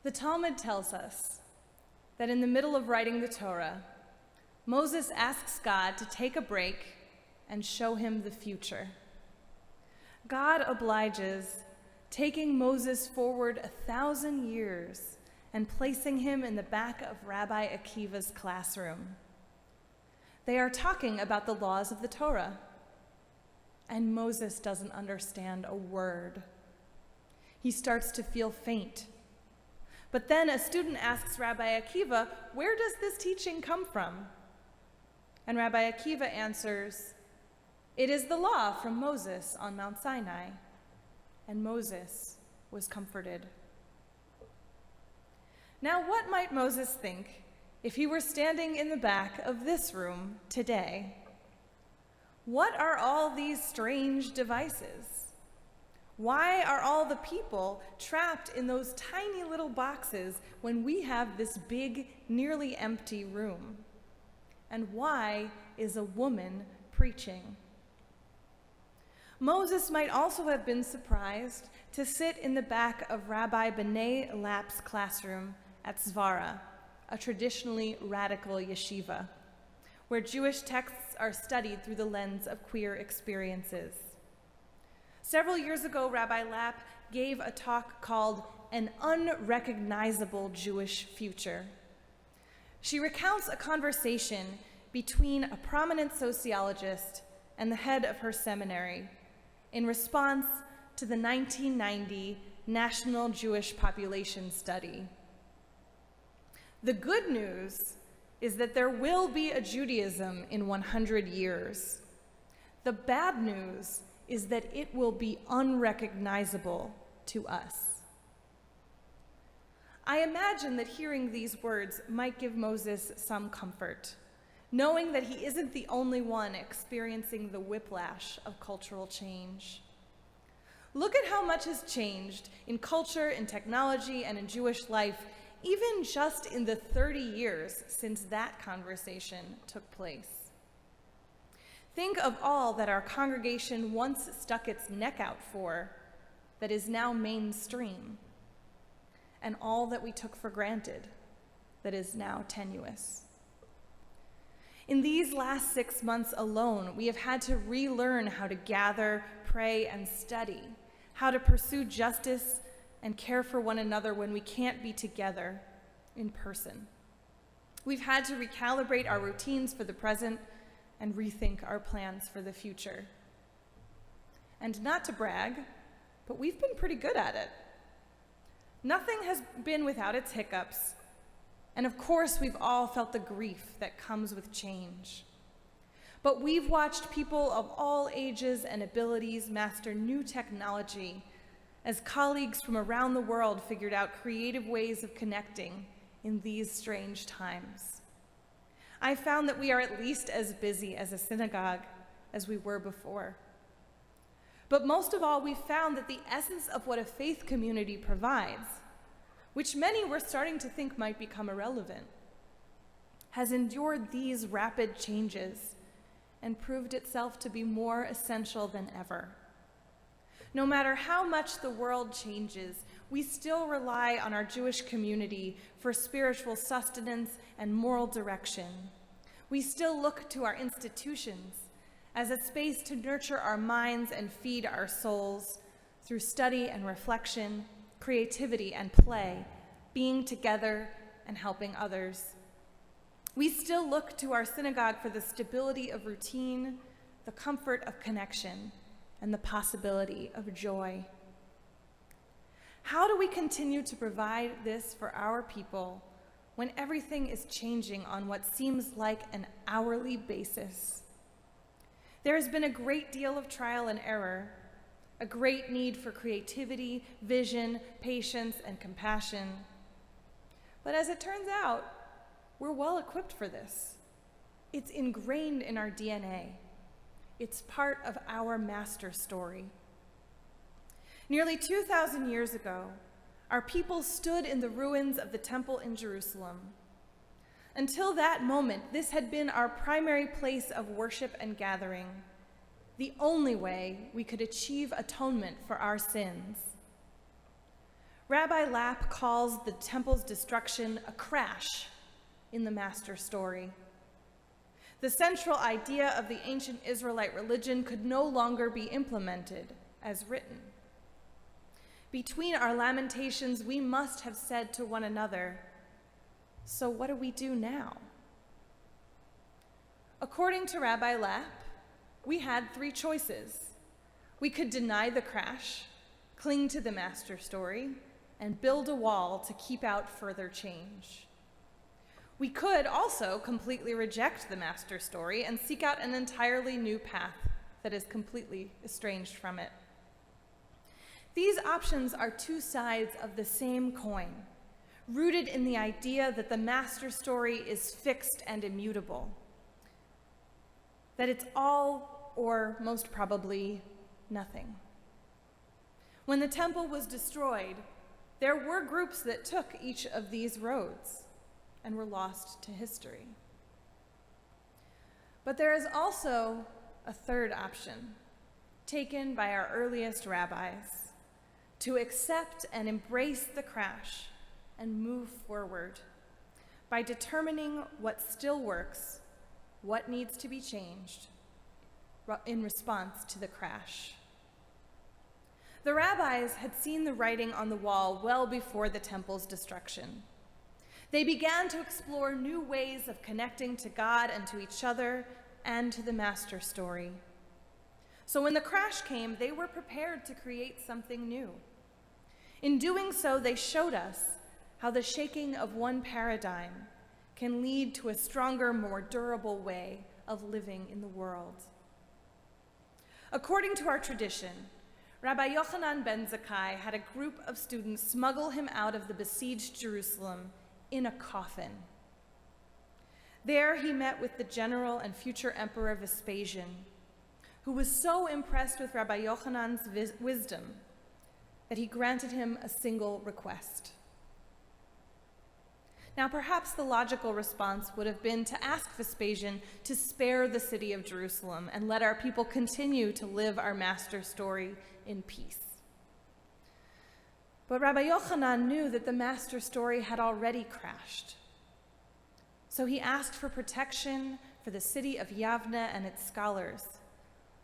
The Talmud tells us that in the middle of writing the Torah, Moses asks God to take a break and show him the future. God obliges, taking Moses forward 1,000 years and placing him in the back of Rabbi Akiva's classroom. They are talking about the laws of the Torah, and Moses doesn't understand a word. He starts to feel faint. But then a student asks Rabbi Akiva, "Where does this teaching come from?" And Rabbi Akiva answers, "It is the law from Moses on Mount Sinai." And Moses was comforted. Now, what might Moses think if he were standing in the back of this room today? What are all these strange devices? Why are all the people trapped in those tiny little boxes when we have this big, nearly empty room? And why is a woman preaching? Moses might also have been surprised to sit in the back of Rabbi B'nai Lap's classroom at Zvara, a traditionally radical yeshiva, where Jewish texts are studied through the lens of queer experiences. Several years ago, Rabbi Lap gave a talk called "An Unrecognizable Jewish Future." She recounts a conversation between a prominent sociologist and the head of her seminary in response to the 1990 National Jewish Population Study. The good news is that there will be a Judaism in 100 years. The bad news is that it will be unrecognizable to us. I imagine that hearing these words might give Moses some comfort, knowing that he isn't the only one experiencing the whiplash of cultural change. Look at how much has changed in culture, in technology, and in Jewish life, even just in the 30 years since that conversation took place. Think of all that our congregation once stuck its neck out for that is now mainstream, and all that we took for granted that is now tenuous. In these last 6 months alone, we have had to relearn how to gather, pray, and study, how to pursue justice and care for one another when we can't be together in person. We've had to recalibrate our routines for the present and rethink our plans for the future. And not to brag, but we've been pretty good at it. Nothing has been without its hiccups, and of course we've all felt the grief that comes with change. But we've watched people of all ages and abilities master new technology as colleagues from around the world figured out creative ways of connecting in these strange times. I found that we are at least as busy as a synagogue as we were before. But most of all, we found that the essence of what a faith community provides, which many were starting to think might become irrelevant, has endured these rapid changes and proved itself to be more essential than ever. No matter how much the world changes, we still rely on our Jewish community for spiritual sustenance and moral direction. We still look to our institutions as a space to nurture our minds and feed our souls through study and reflection, creativity and play, being together and helping others. We still look to our synagogue for the stability of routine, the comfort of connection, and the possibility of joy. How do we continue to provide this for our people when everything is changing on what seems like an hourly basis? There has been a great deal of trial and error, a great need for creativity, vision, patience, and compassion. But as it turns out, we're well equipped for this. It's ingrained in our DNA. It's part of our master story. Nearly 2,000 years ago, our people stood in the ruins of the temple in Jerusalem. Until that moment, this had been our primary place of worship and gathering, the only way we could achieve atonement for our sins. Rabbi Lapp calls the temple's destruction a crash in the master story. The central idea of the ancient Israelite religion could no longer be implemented as written. Between our lamentations, we must have said to one another, "So what do we do now?" According to Rabbi Lapp, we had three choices. We could deny the crash, cling to the master story, and build a wall to keep out further change. We could also completely reject the master story and seek out an entirely new path that is completely estranged from it. These options are two sides of the same coin, rooted in the idea that the master story is fixed and immutable, that it's all or most probably nothing. When the temple was destroyed, there were groups that took each of these roads and were lost to history. But there is also a third option, taken by our earliest rabbis, to accept and embrace the crash and move forward by determining what still works, what needs to be changed in response to the crash. The rabbis had seen the writing on the wall well before the temple's destruction. They began to explore new ways of connecting to God and to each other and to the master story. So when the crash came, they were prepared to create something new. In doing so, they showed us how the shaking of one paradigm can lead to a stronger, more durable way of living in the world. According to our tradition, Rabbi Yochanan ben Zakkai had a group of students smuggle him out of the besieged Jerusalem in a coffin. There he met with the general and future emperor Vespasian, who was so impressed with Rabbi Yochanan's wisdom that he granted him a single request. Now, perhaps the logical response would have been to ask Vespasian to spare the city of Jerusalem and let our people continue to live our master story in peace. But Rabbi Yochanan knew that the master story had already crashed. So he asked for protection for the city of Yavne and its scholars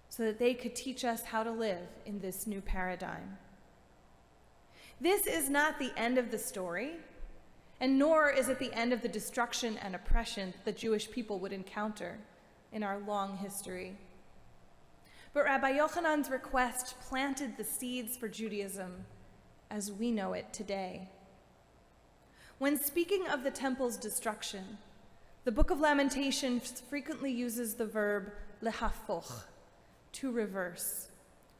so that they could teach us how to live in this new paradigm. This is not the end of the story, and nor is it the end of the destruction and oppression that the Jewish people would encounter in our long history. But Rabbi Yochanan's request planted the seeds for Judaism as we know it today. When speaking of the temple's destruction, the Book of Lamentations frequently uses the verb lehafoch, to reverse,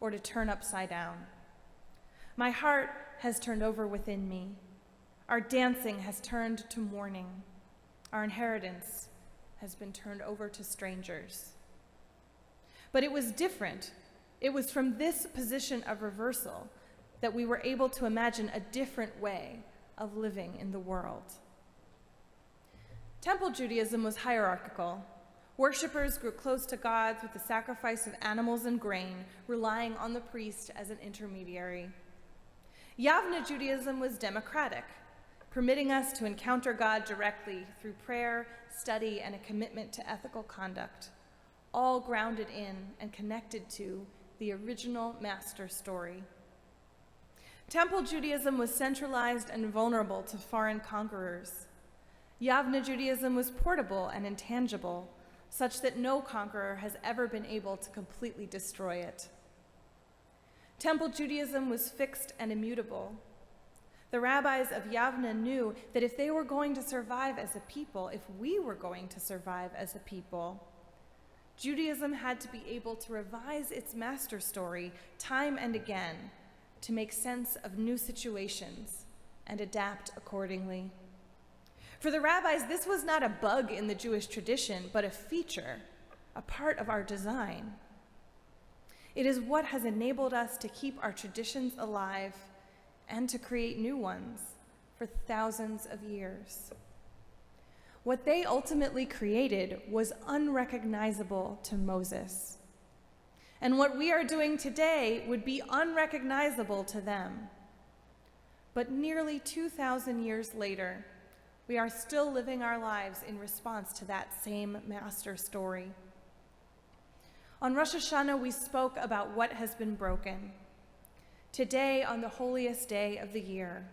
or to turn upside down. My heart has turned over within me. Our dancing has turned to mourning. Our inheritance has been turned over to strangers. But it was different. It was from this position of reversal that we were able to imagine a different way of living in the world. Temple Judaism was hierarchical. Worshippers grew close to God with the sacrifice of animals and grain, relying on the priest as an intermediary. Yavne Judaism was democratic, permitting us to encounter God directly through prayer, study, and a commitment to ethical conduct, all grounded in and connected to the original master story. Temple Judaism was centralized and vulnerable to foreign conquerors. Yavne Judaism was portable and intangible, such that no conqueror has ever been able to completely destroy it. Temple Judaism was fixed and immutable. The rabbis of Yavne knew that if they were going to survive as a people, if we were going to survive as a people, Judaism had to be able to revise its master story time and again to make sense of new situations and adapt accordingly. For the rabbis, this was not a bug in the Jewish tradition, but a feature, a part of our design. It is what has enabled us to keep our traditions alive and to create new ones for thousands of years. What they ultimately created was unrecognizable to Moses. And what we are doing today would be unrecognizable to them. But nearly 2,000 years later, we are still living our lives in response to that same master story. On Rosh Hashanah, we spoke about what has been broken. Today, on the holiest day of the year,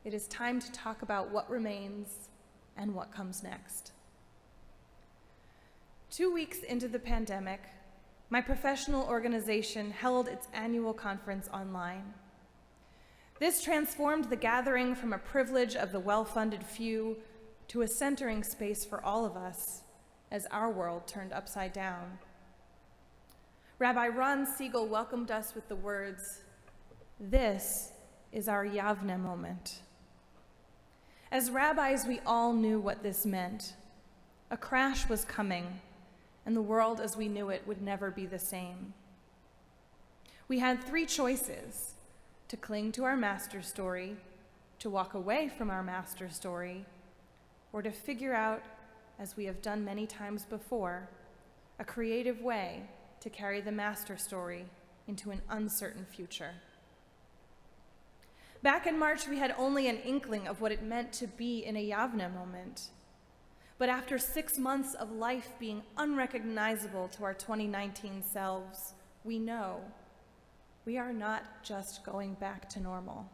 it is time to talk about what remains and what comes next. 2 weeks into the pandemic, my professional organization held its annual conference online. This transformed the gathering from a privilege of the well-funded few to a centering space for all of us as our world turned upside down. Rabbi Ron Siegel welcomed us with the words, "This is our Yavne moment." As rabbis, we all knew what this meant. A crash was coming, and the world as we knew it would never be the same. We had 3 choices: to cling to our master story, to walk away from our master story, or to figure out, as we have done many times before, a creative way to carry the master story into an uncertain future. Back in March, we had only an inkling of what it meant to be in a Yavne moment. But after 6 months of life being unrecognizable to our 2019 selves, we know we are not just going back to normal.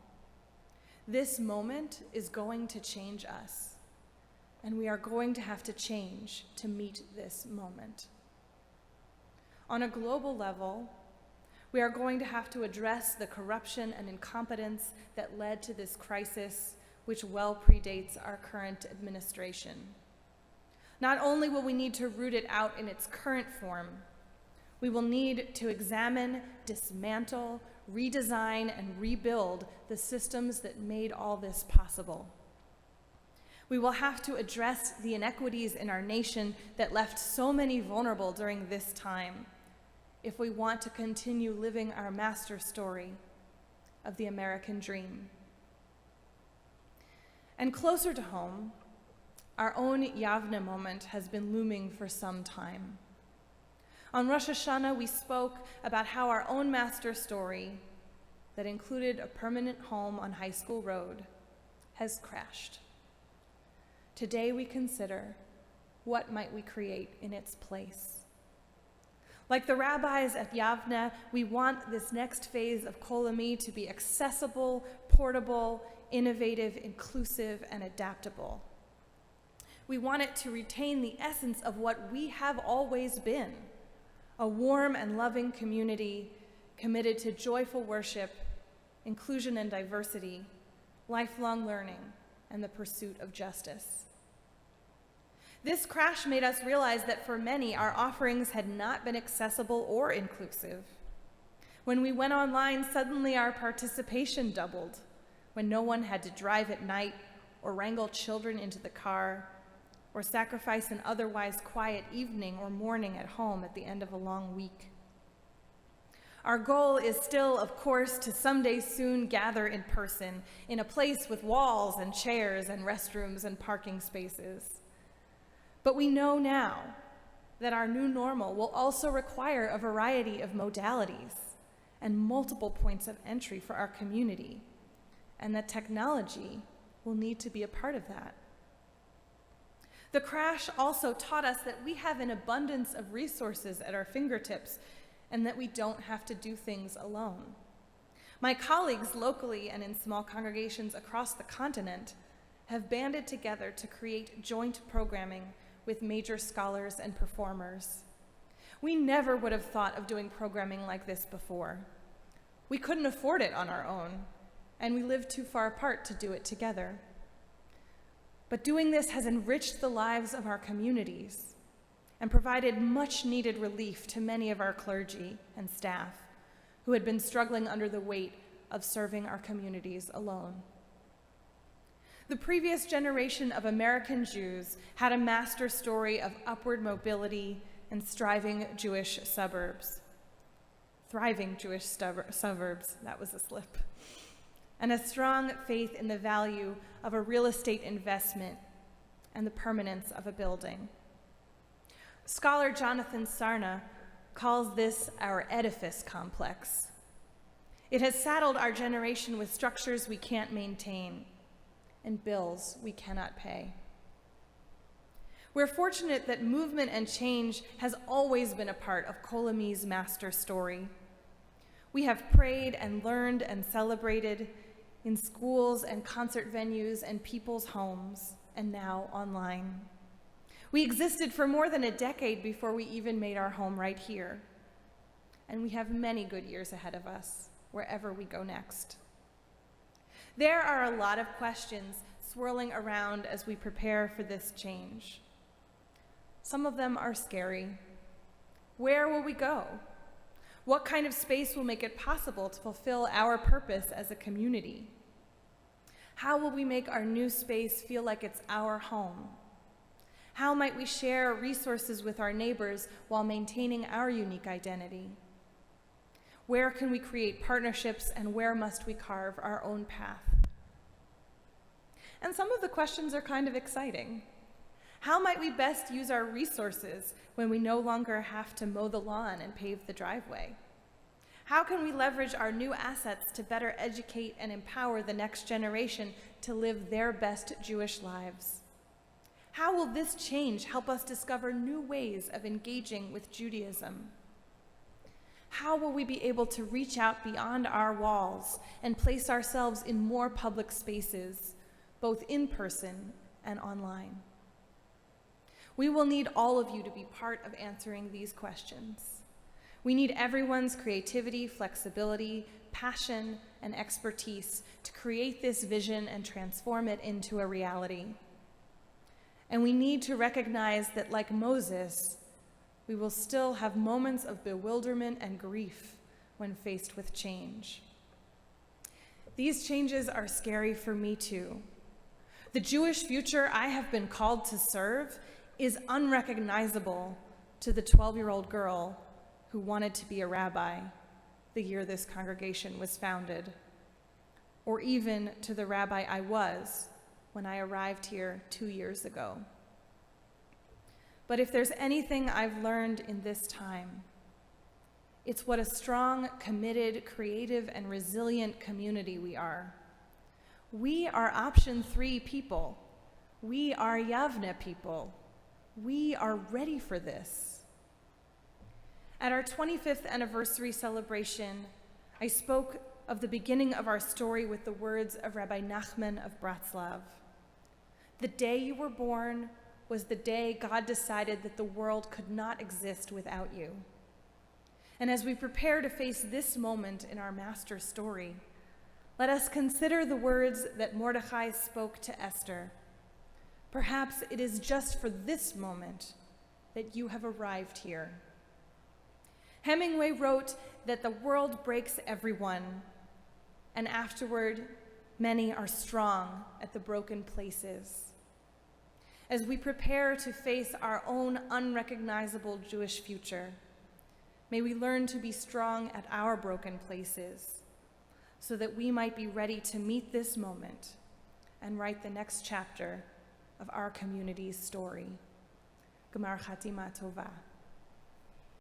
This moment is going to change us, and we are going to have to change to meet this moment. On a global level, we are going to have to address the corruption and incompetence that led to this crisis, which well predates our current administration. Not only will we need to root it out in its current form, we will need to examine, dismantle, redesign, and rebuild the systems that made all this possible. We will have to address the inequities in our nation that left so many vulnerable during this time if we want to continue living our master story of the American dream. And closer to home, our own Yavne moment has been looming for some time. On Rosh Hashanah, we spoke about how our own master story, that included a permanent home on High School Road, has crashed. Today we consider, what might we create in its place? Like the rabbis at Yavne, we want this next phase of Kol Ami to be accessible, portable, innovative, inclusive, and adaptable. We want it to retain the essence of what we have always been, a warm and loving community committed to joyful worship, inclusion and diversity, lifelong learning, and the pursuit of justice. This crash made us realize that for many, our offerings had not been accessible or inclusive. When we went online, suddenly our participation doubled, when no one had to drive at night or wrangle children into the car, or sacrifice an otherwise quiet evening or morning at home at the end of a long week. Our goal is still, of course, to someday soon gather in person, in a place with walls and chairs and restrooms and parking spaces. But we know now that our new normal will also require a variety of modalities and multiple points of entry for our community, and that technology will need to be a part of that. The crash also taught us that we have an abundance of resources at our fingertips and that we don't have to do things alone. My colleagues locally and in small congregations across the continent have banded together to create joint programming with major scholars and performers. We never would have thought of doing programming like this before. We couldn't afford it on our own, and we lived too far apart to do it together. But doing this has enriched the lives of our communities and provided much needed relief to many of our clergy and staff who had been struggling under the weight of serving our communities alone. The previous generation of American Jews had a master story of upward mobility and thriving Jewish suburbs, that was a slip, and a strong faith in the value of a real estate investment and the permanence of a building. Scholar Jonathan Sarna calls this our edifice complex. It has saddled our generation with structures we can't maintain and bills we cannot pay. We're fortunate that movement and change has always been a part of Kol Ami's master story. We have prayed and learned and celebrated in schools and concert venues and people's homes, and now online. We existed for more than a decade before we even made our home right here. And we have many good years ahead of us, wherever we go next. There are a lot of questions swirling around as we prepare for this change. Some of them are scary. Where will we go? What kind of space will make it possible to fulfill our purpose as a community? How will we make our new space feel like it's our home? How might we share resources with our neighbors while maintaining our unique identity? Where can we create partnerships, and where must we carve our own path? And some of the questions are kind of exciting. How might we best use our resources when we no longer have to mow the lawn and pave the driveway? How can we leverage our new assets to better educate and empower the next generation to live their best Jewish lives? How will this change help us discover new ways of engaging with Judaism? How will we be able to reach out beyond our walls and place ourselves in more public spaces, both in person and online? We will need all of you to be part of answering these questions. We need everyone's creativity, flexibility, passion, and expertise to create this vision and transform it into a reality. And we need to recognize that, like Moses, we will still have moments of bewilderment and grief when faced with change. These changes are scary for me too. The Jewish future I have been called to serve is unrecognizable to the 12-year-old girl who wanted to be a rabbi the year this congregation was founded, or even to the rabbi I was when I arrived here 2 years ago. But if there's anything I've learned in this time, it's what a strong, committed, creative, and resilient community we are. We are Option 3 people. We are Yavne people. We are ready for this. At our 25th anniversary celebration, I spoke of the beginning of our story with the words of Rabbi Nachman of Bratslav. The day you were born was the day God decided that the world could not exist without you. And as we prepare to face this moment in our master story, let us consider the words that Mordechai spoke to Esther. Perhaps it is just for this moment that you have arrived here. Hemingway wrote that the world breaks everyone, and afterward, many are strong at the broken places. As we prepare to face our own unrecognizable Jewish future, may we learn to be strong at our broken places so that we might be ready to meet this moment and write the next chapter of our community's story. Gemar Chatima Tova.